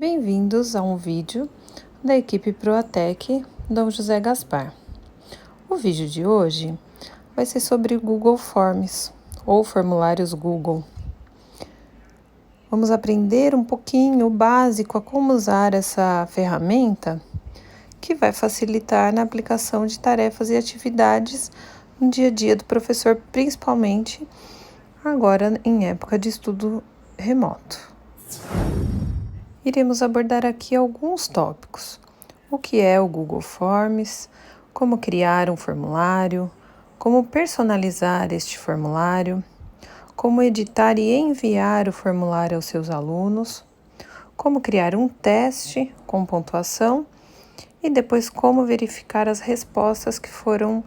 Bem-vindos a um vídeo da equipe Proatec Dom José Gaspar. O vídeo de hoje vai ser sobre o Google Forms ou formulários Google. Vamos aprender um pouquinho o básico a como usar essa ferramenta que vai facilitar na aplicação de tarefas e atividades no dia a dia do professor, principalmente agora em época de estudo remoto. Iremos abordar aqui alguns tópicos. O que é o Google Forms, como criar um formulário, como personalizar este formulário, como editar e enviar o formulário aos seus alunos, como criar um teste com pontuação e depois como verificar as respostas que foram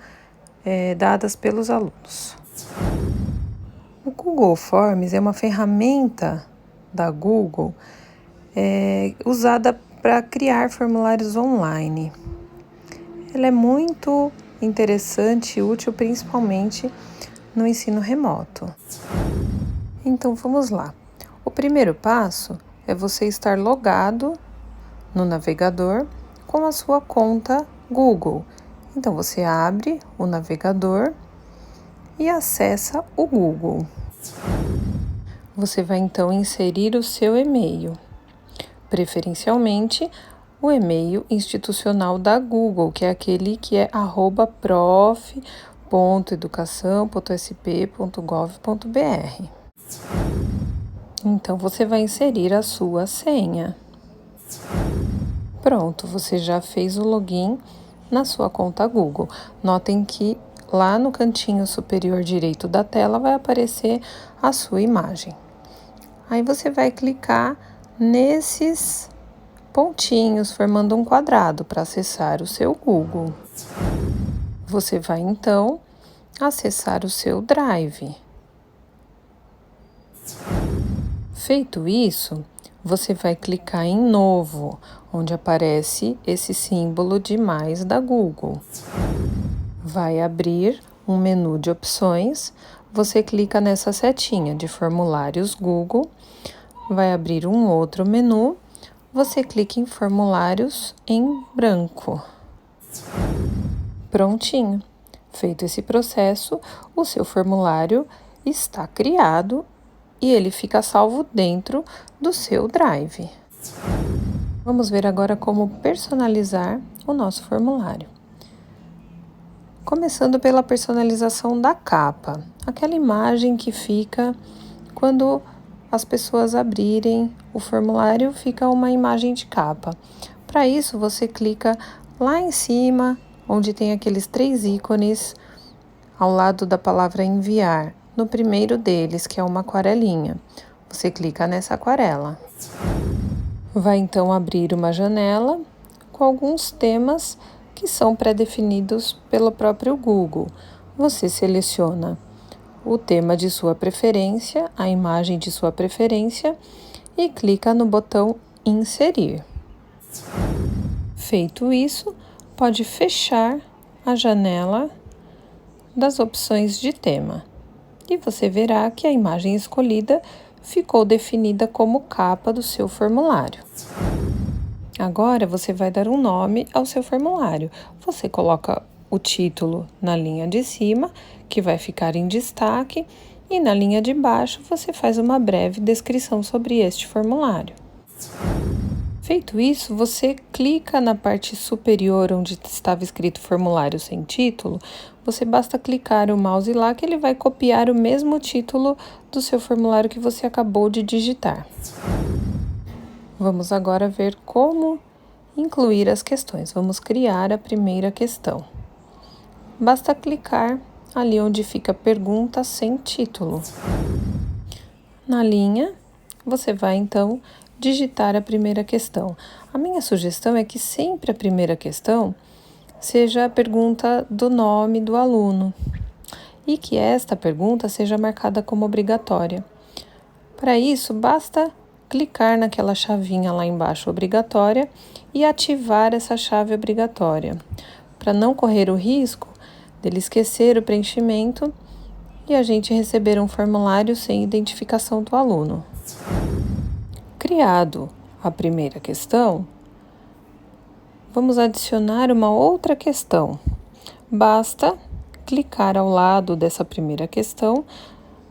dadas pelos alunos. O Google Forms é uma ferramenta da Google usada para criar formulários online. Ela é muito interessante e útil, principalmente no ensino remoto. Então vamos lá. O primeiro passo é você estar logado no navegador com a sua conta Google. Então você abre o navegador e acessa o Google. Você vai então inserir o seu e-mail. Preferencialmente, o e-mail institucional da Google, que é aquele que é @prof.educação.sp.gov.br. Então, você vai inserir a sua senha. Pronto, você já fez o login na sua conta Google. Notem que lá no cantinho superior direito da tela vai aparecer a sua imagem. Aí você vai clicar nesses pontinhos, formando um quadrado para acessar o seu Google. Você vai, então, acessar o seu Drive. Feito isso, você vai clicar em Novo, onde aparece esse símbolo de mais da Google. Vai abrir um menu de opções, você clica nessa setinha de formulários Google, vai abrir um outro menu, você clica em formulários em branco. Prontinho. Feito esse processo, o seu formulário está criado e ele fica salvo dentro do seu Drive. Vamos ver agora como personalizar o nosso formulário. Começando pela personalização da capa, aquela imagem que fica quando as pessoas abrirem o formulário, fica uma imagem de capa. Para isso, você clica lá em cima, onde tem aqueles 3 ícones ao lado da palavra enviar, no primeiro deles, que é uma aquarelinha. Você clica nessa aquarela. Vai então abrir uma janela com alguns temas que são pré-definidos pelo próprio Google. Você seleciona o tema de sua preferência, a imagem de sua preferência e clica no botão Inserir. Feito isso, pode fechar a janela das opções de tema e você verá que a imagem escolhida ficou definida como capa do seu formulário. Agora você vai dar um nome ao seu formulário. Você coloca o título na linha de cima, que vai ficar em destaque, e na linha de baixo você faz uma breve descrição sobre este formulário. Feito isso, você clica na parte superior onde estava escrito formulário sem título, você basta clicar o mouse lá que ele vai copiar o mesmo título do seu formulário que você acabou de digitar. Vamos agora ver como incluir as questões. Vamos criar a primeira questão. Basta clicar ali onde fica pergunta sem título. Na linha, você vai então digitar a primeira questão. A minha sugestão é que sempre a primeira questão seja a pergunta do nome do aluno e que esta pergunta seja marcada como obrigatória. Para isso, basta clicar naquela chavinha lá embaixo, obrigatória, e ativar essa chave obrigatória, para não correr o risco dele esquecer o preenchimento e a gente receber um formulário sem identificação do aluno. Criado a primeira questão, vamos adicionar uma outra questão. Basta clicar ao lado dessa primeira questão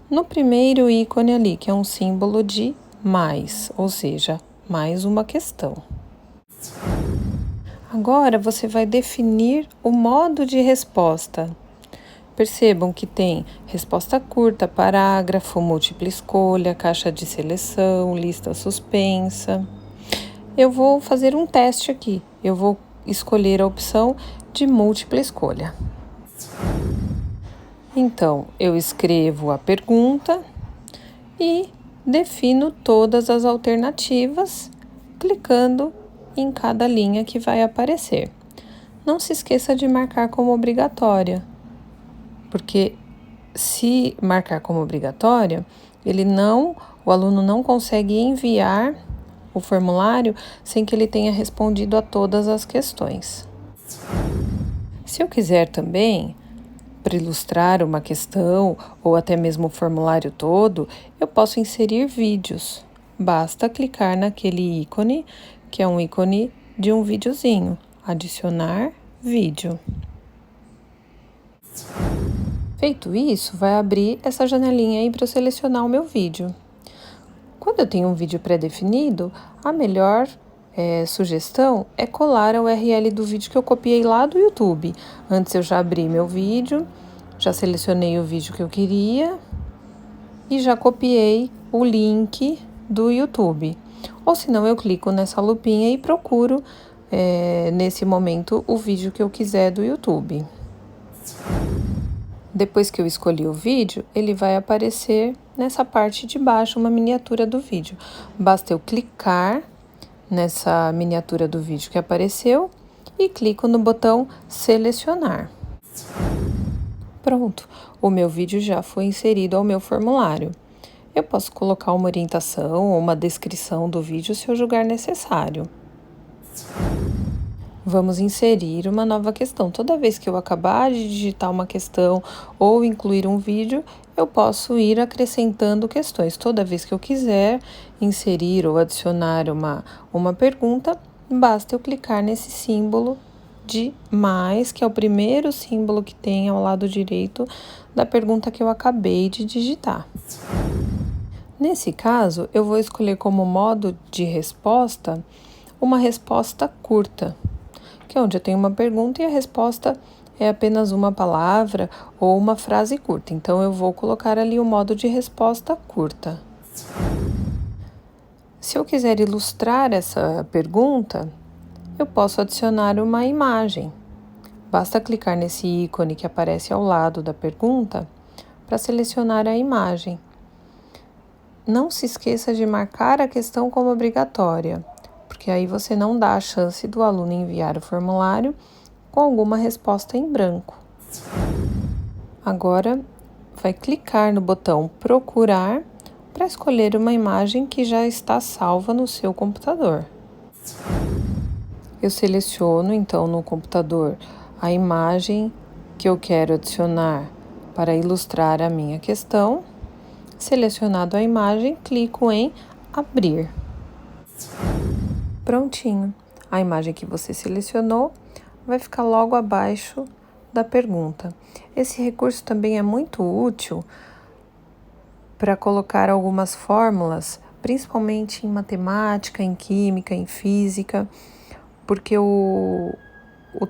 no primeiro ícone ali, que é um símbolo de mais, ou seja, mais uma questão. Agora você vai definir o modo de resposta. Percebam que tem resposta curta, parágrafo, múltipla escolha, caixa de seleção, lista suspensa. Eu vou fazer um teste aqui. Eu vou escolher a opção de múltipla escolha. Então, eu escrevo a pergunta e defino todas as alternativas, clicando em cada linha que vai aparecer. Não se esqueça de marcar como obrigatória, porque se marcar como obrigatória, o aluno não consegue enviar o formulário sem que ele tenha respondido a todas as questões. Se eu quiser também, para ilustrar uma questão ou até mesmo o formulário todo, eu posso inserir vídeos. Basta clicar naquele ícone, que é um ícone de um videozinho. Adicionar vídeo. Feito isso, vai abrir essa janelinha aí para eu selecionar o meu vídeo. Quando eu tenho um vídeo pré-definido, a melhor sugestão é colar a URL do vídeo que eu copiei lá do YouTube. Antes eu já abri meu vídeo, já selecionei o vídeo que eu queria e já copiei o link do YouTube. Ou senão eu clico nessa lupinha e procuro, nesse momento, o vídeo que eu quiser do YouTube. Depois que eu escolhi o vídeo, ele vai aparecer nessa parte de baixo uma miniatura do vídeo. Basta eu clicar nessa miniatura do vídeo que apareceu e clico no botão selecionar. Pronto, o meu vídeo já foi inserido ao meu formulário. Eu posso colocar uma orientação ou uma descrição do vídeo se eu julgar necessário. Vamos inserir uma nova questão. Toda vez que eu acabar de digitar uma questão ou incluir um vídeo, eu posso ir acrescentando questões. Toda vez que eu quiser inserir ou adicionar uma pergunta, basta eu clicar nesse símbolo de mais, que é o primeiro símbolo que tem ao lado direito da pergunta que eu acabei de digitar. Nesse caso, eu vou escolher como modo de resposta uma resposta curta, que é onde eu tenho uma pergunta e a resposta é apenas uma palavra ou uma frase curta. Então, eu vou colocar ali o modo de resposta curta. Se eu quiser ilustrar essa pergunta, eu posso adicionar uma imagem. Basta clicar nesse ícone que aparece ao lado da pergunta para selecionar a imagem. Não se esqueça de marcar a questão como obrigatória, porque aí você não dá a chance do aluno enviar o formulário com alguma resposta em branco. Agora, vai clicar no botão procurar para escolher uma imagem que já está salva no seu computador. Eu seleciono, então, no computador a imagem que eu quero adicionar para ilustrar a minha questão. Selecionado a imagem, clico em abrir. Prontinho. A imagem que você selecionou vai ficar logo abaixo da pergunta. Esse recurso também é muito útil para colocar algumas fórmulas, principalmente em matemática, em química, em física, porque o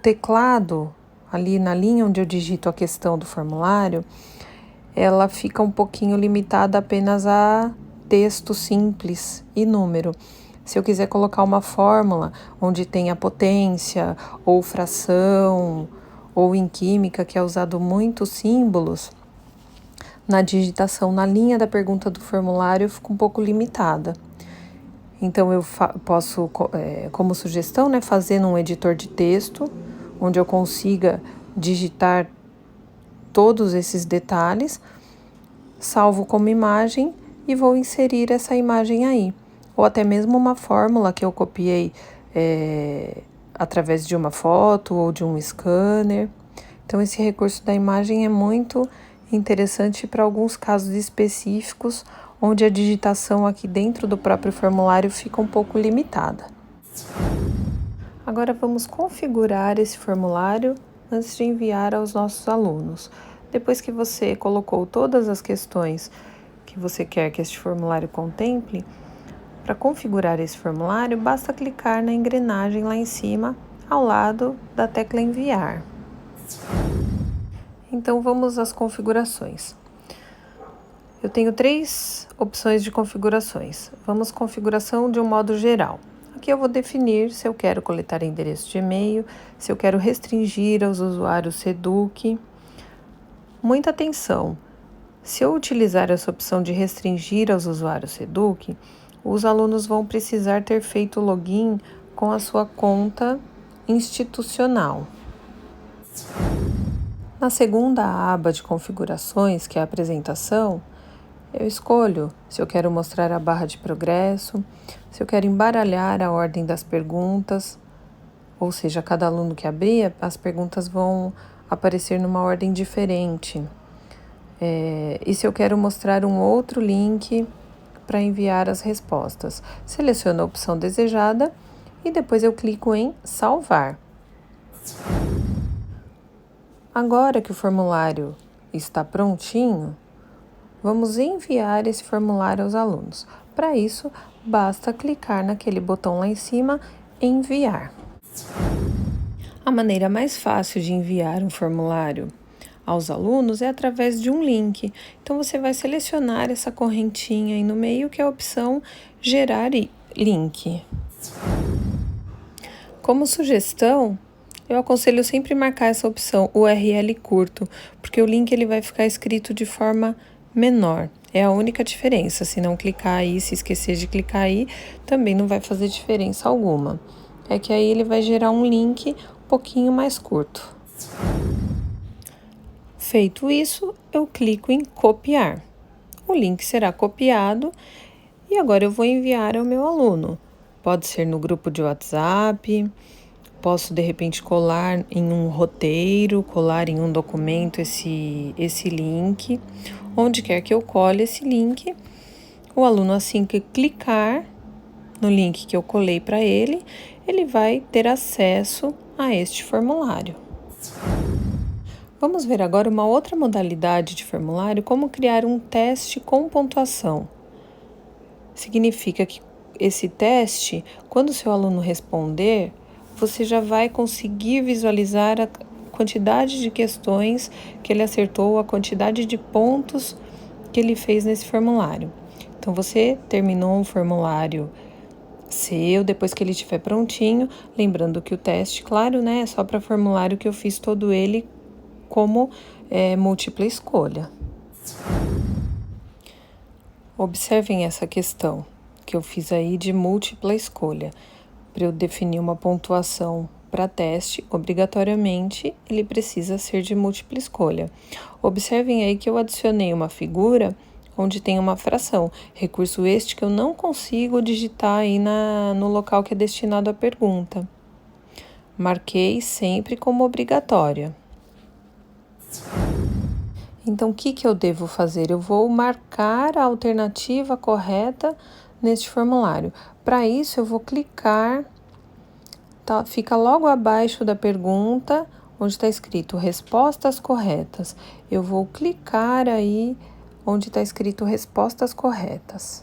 teclado, ali na linha onde eu digito a questão do formulário, ela fica um pouquinho limitada apenas a texto simples e número. Se eu quiser colocar uma fórmula onde tem a potência, ou fração, ou em química, que é usado muitos símbolos, na digitação, na linha da pergunta do formulário, fica um pouco limitada. Então, eu posso, como sugestão, fazer num editor de texto, onde eu consiga digitar todos esses detalhes, salvo como imagem e vou inserir essa imagem aí. Ou até mesmo uma fórmula que eu copiei através de uma foto ou de um scanner. Então, esse recurso da imagem é muito interessante para alguns casos específicos onde a digitação aqui dentro do próprio formulário fica um pouco limitada. Agora vamos configurar esse formulário antes de enviar aos nossos alunos. Depois que você colocou todas as questões que você quer que este formulário contemple, para configurar esse formulário, basta clicar na engrenagem lá em cima, ao lado da tecla Enviar. Então vamos às configurações. Eu tenho 3 opções de configurações. Vamos configuração de um modo geral. Aqui eu vou definir se eu quero coletar endereço de e-mail, se eu quero restringir aos usuários Seduc. Muita atenção! Se eu utilizar essa opção de restringir aos usuários Seduc, os alunos vão precisar ter feito login com a sua conta institucional. Na segunda aba de configurações, que é a apresentação, eu escolho se eu quero mostrar a barra de progresso, se eu quero embaralhar a ordem das perguntas, ou seja, cada aluno que abrir, as perguntas vão aparecer numa ordem diferente. E se eu quero mostrar um outro link para enviar as respostas. Seleciono a opção desejada e depois eu clico em salvar. Agora que o formulário está prontinho, vamos enviar esse formulário aos alunos. Para isso, basta clicar naquele botão lá em cima, enviar. A maneira mais fácil de enviar um formulário aos alunos é através de um link. Então, você vai selecionar essa correntinha aí no meio, que é a opção gerar link. Como sugestão, eu aconselho sempre marcar essa opção URL curto, porque o link ele vai ficar escrito de forma menor. É a única diferença. Se não clicar aí, se esquecer de clicar aí, também não vai fazer diferença alguma. É que aí ele vai gerar um link um pouquinho mais curto. Feito isso, eu clico em copiar. O link será copiado e agora eu vou enviar ao meu aluno. Pode ser no grupo de WhatsApp, posso de repente colar em um roteiro, colar em um documento esse link. Onde quer que eu cole esse link, o aluno, assim que clicar no link que eu colei para ele, ele vai ter acesso a este formulário. Vamos ver agora uma outra modalidade de formulário, como criar um teste com pontuação. Significa que esse teste, quando o seu aluno responder, você já vai conseguir visualizar a quantidade de questões que ele acertou, a quantidade de pontos que ele fez nesse formulário. Então, você terminou um formulário seu, depois que ele estiver prontinho, lembrando que o teste, claro, né, é só para formulário que eu fiz todo ele como múltipla escolha. Observem essa questão que eu fiz aí de múltipla escolha. Para eu definir uma pontuação para teste, obrigatoriamente ele precisa ser de múltipla escolha. Observem aí que eu adicionei uma figura onde tem uma fração, recurso este que eu não consigo digitar aí no local que é destinado à pergunta. Marquei sempre como obrigatória. Então, o que eu devo fazer? Eu vou marcar a alternativa correta neste formulário. Para isso, eu vou clicar, tá? Fica logo abaixo da pergunta, onde está escrito respostas corretas. Eu vou clicar aí onde está escrito respostas corretas.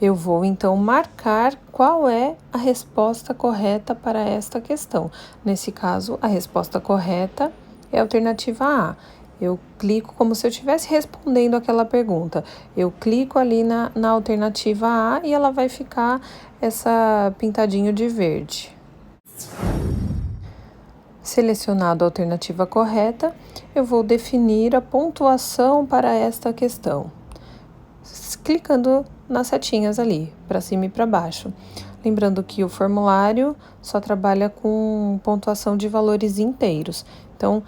Eu vou, então, marcar qual é a resposta correta para esta questão. Nesse caso, a resposta correta é a alternativa A. Eu clico como se eu estivesse respondendo aquela pergunta. Eu clico ali na alternativa A e ela vai ficar essa pintadinho de verde. Selecionado a alternativa correta, eu vou definir a pontuação para esta questão, clicando nas setinhas ali, para cima e para baixo. Lembrando que o formulário só trabalha com pontuação de valores inteiros. Então,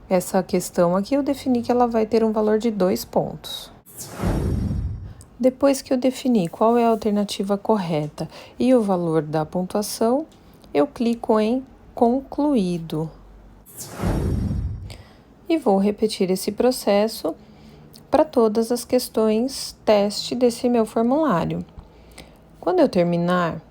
essa questão aqui eu defini que ela vai ter um valor de 2 pontos. Depois que eu defini qual é a alternativa correta e o valor da pontuação, eu clico em concluído. E vou repetir esse processo para todas as questões teste desse meu formulário. Quando eu terminar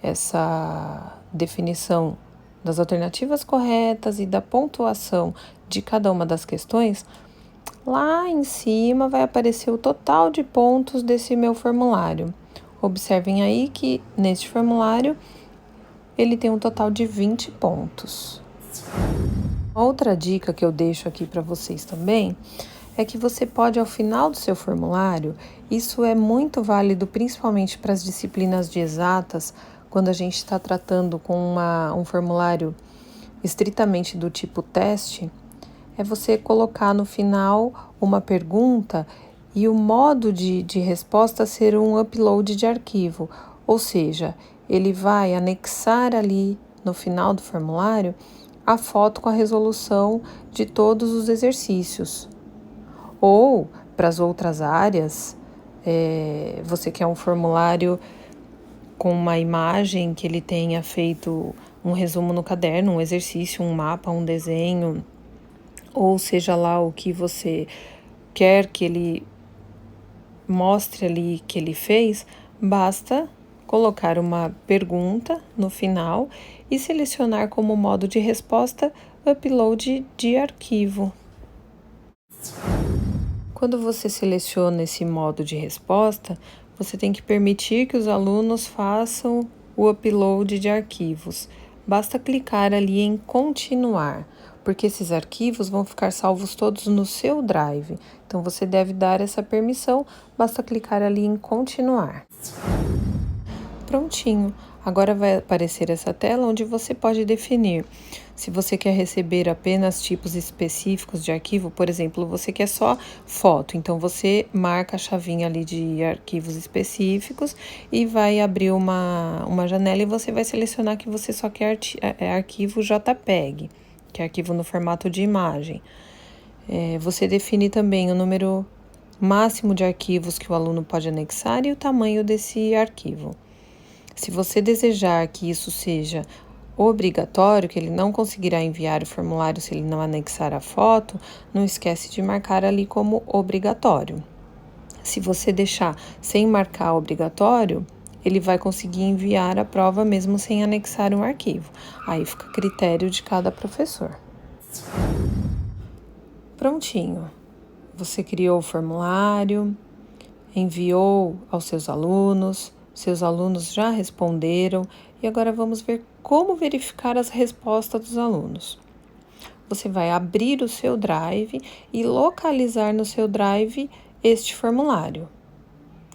essa definição das alternativas corretas e da pontuação de cada uma das questões, lá em cima vai aparecer o total de pontos desse meu formulário. Observem aí que neste formulário ele tem um total de 20 pontos. Outra dica que eu deixo aqui para vocês também é que você pode, ao final do seu formulário, isso é muito válido principalmente para as disciplinas de exatas, quando a gente está tratando com um formulário estritamente do tipo teste, é você colocar no final uma pergunta e o modo de resposta ser um upload de arquivo, ou seja, ele vai anexar ali no final do formulário a foto com a resolução de todos os exercícios. Ou, para as outras áreas, você quer um formulário com uma imagem que ele tenha feito um resumo no caderno, um exercício, um mapa, um desenho, ou seja lá o que você quer que ele mostre ali que ele fez, basta colocar uma pergunta no final e selecionar como modo de resposta upload de arquivo. Quando você seleciona esse modo de resposta, você tem que permitir que os alunos façam o upload de arquivos. Basta clicar ali em continuar, porque esses arquivos vão ficar salvos todos no seu Drive. Então você deve dar essa permissão, basta clicar ali em continuar. Prontinho. Agora vai aparecer essa tela onde você pode definir se você quer receber apenas tipos específicos de arquivo, por exemplo, você quer só foto, então você marca a chavinha ali de arquivos específicos e vai abrir uma janela e você vai selecionar que você só quer arquivo JPEG, que é arquivo no formato de imagem. Você define também o número máximo de arquivos que o aluno pode anexar e o tamanho desse arquivo. Se você desejar que isso seja obrigatório, que ele não conseguirá enviar o formulário se ele não anexar a foto, não esquece de marcar ali como obrigatório. Se você deixar sem marcar obrigatório, ele vai conseguir enviar a prova mesmo sem anexar um arquivo. Aí fica a critério de cada professor. Prontinho. Você criou o formulário, enviou aos seus alunos já responderam e agora vamos ver como verificar as respostas dos alunos. Você vai abrir o seu Drive e localizar no seu Drive este formulário.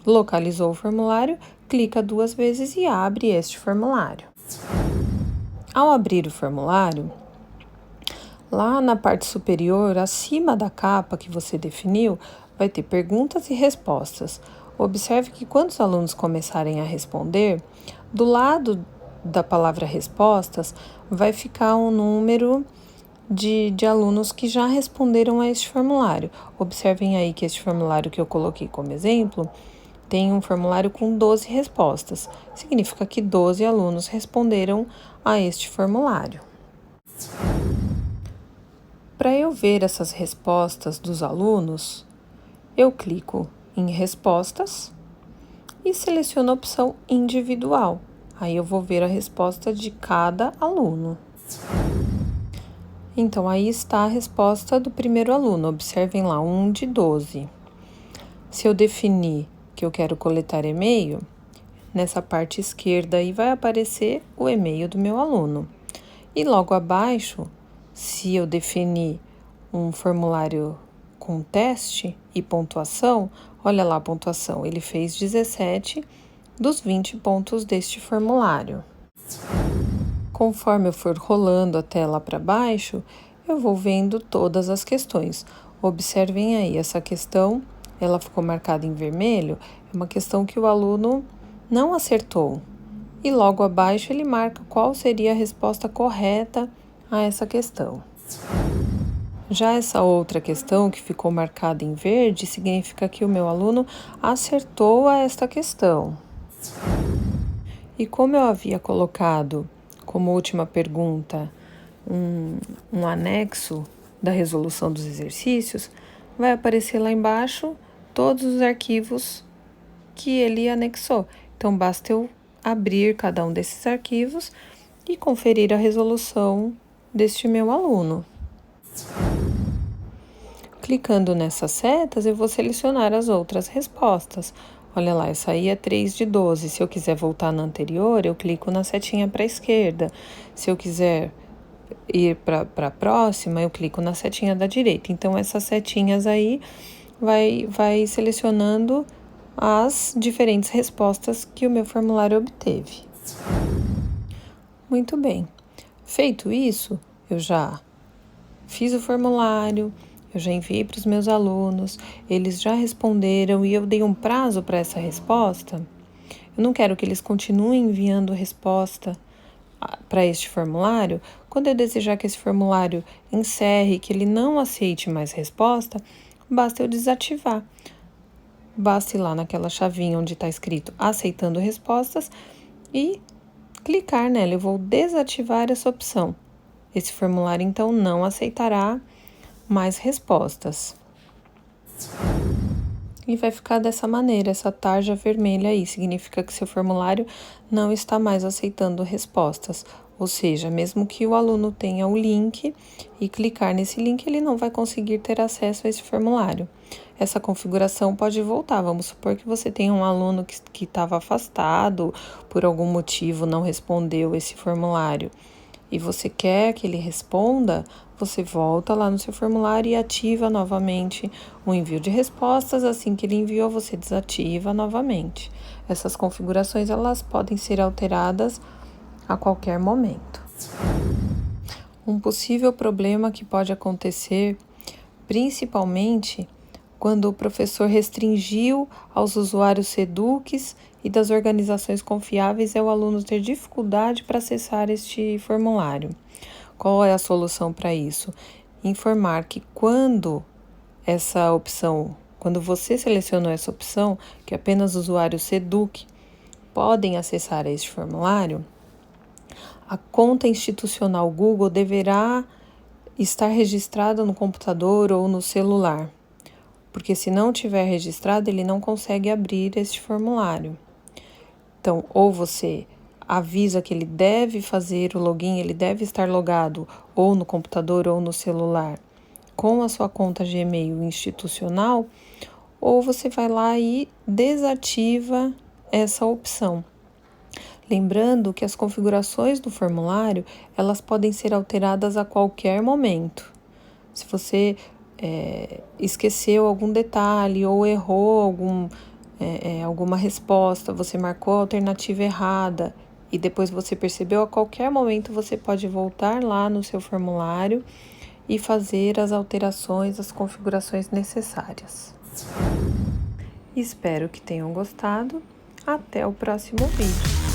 Localizou o formulário, clica 2 vezes e abre este formulário. Ao abrir o formulário, lá na parte superior, acima da capa que você definiu, vai ter perguntas e respostas. Observe que quando os alunos começarem a responder, do lado da palavra respostas, vai ficar um número de alunos que já responderam a este formulário. Observem aí que este formulário que eu coloquei como exemplo, tem um formulário com 12 respostas. Significa que 12 alunos responderam a este formulário. Para eu ver essas respostas dos alunos, eu clico em respostas e seleciono a opção individual. Aí eu vou ver a resposta de cada aluno. Então, aí está a resposta do primeiro aluno. Observem lá, 1 de 12. Se eu definir que eu quero coletar e-mail, nessa parte esquerda aí vai aparecer o e-mail do meu aluno. E logo abaixo, se eu definir um formulário com teste e pontuação, olha lá a pontuação, ele fez 17 dos 20 pontos deste formulário. Conforme eu for rolando a tela para baixo, eu vou vendo todas as questões. Observem aí, essa questão, ela ficou marcada em vermelho, é uma questão que o aluno não acertou. E logo abaixo ele marca qual seria a resposta correta a essa questão. Já essa outra questão que ficou marcada em verde significa que o meu aluno acertou a esta questão. E como eu havia colocado como última pergunta um anexo da resolução dos exercícios, vai aparecer lá embaixo todos os arquivos que ele anexou. Então, basta eu abrir cada um desses arquivos e conferir a resolução deste meu aluno. Clicando nessas setas, eu vou selecionar as outras respostas. Olha lá, essa aí é 3 de 12. Se eu quiser voltar na anterior, eu clico na setinha para a esquerda. Se eu quiser ir para a próxima, eu clico na setinha da direita. Então, essas setinhas aí vai selecionando as diferentes respostas que o meu formulário obteve. Muito bem. Feito isso, eu já fiz o formulário, eu já enviei para os meus alunos, eles já responderam e eu dei um prazo para essa resposta. Eu não quero que eles continuem enviando resposta para este formulário. Quando eu desejar que esse formulário encerre, que ele não aceite mais resposta, basta eu desativar. Basta ir lá naquela chavinha onde está escrito aceitando respostas e clicar nela. Eu vou desativar essa opção. Esse formulário, então, não aceitará mais respostas. E vai ficar dessa maneira, essa tarja vermelha aí, significa que seu formulário não está mais aceitando respostas. Ou seja, mesmo que o aluno tenha o link e clicar nesse link, ele não vai conseguir ter acesso a esse formulário. Essa configuração pode voltar. Vamos supor que você tenha um aluno que estava afastado, por algum motivo não respondeu esse formulário e você quer que ele responda, você volta lá no seu formulário e ativa novamente o envio de respostas. Assim que ele enviou, você desativa novamente. Essas configurações, elas podem ser alteradas a qualquer momento. Um possível problema que pode acontecer, principalmente quando o professor restringiu aos usuários SEDUCs e das organizações confiáveis, é o aluno ter dificuldade para acessar este formulário. Qual é a solução para isso? Informar que quando você selecionou essa opção, que apenas usuários SEDUC podem acessar este formulário, a conta institucional Google deverá estar registrada no computador ou no celular, porque se não tiver registrado, ele não consegue abrir este formulário. Então, ou você avisa que ele deve fazer o login, ele deve estar logado ou no computador ou no celular com a sua conta Gmail institucional, ou você vai lá e desativa essa opção. Lembrando que as configurações do formulário, elas podem ser alteradas a qualquer momento. Se você esqueceu algum detalhe ou errou alguma resposta, você marcou a alternativa errada e depois você percebeu, a qualquer momento você pode voltar lá no seu formulário e fazer as alterações, as configurações necessárias. Espero que tenham gostado. Até o próximo vídeo.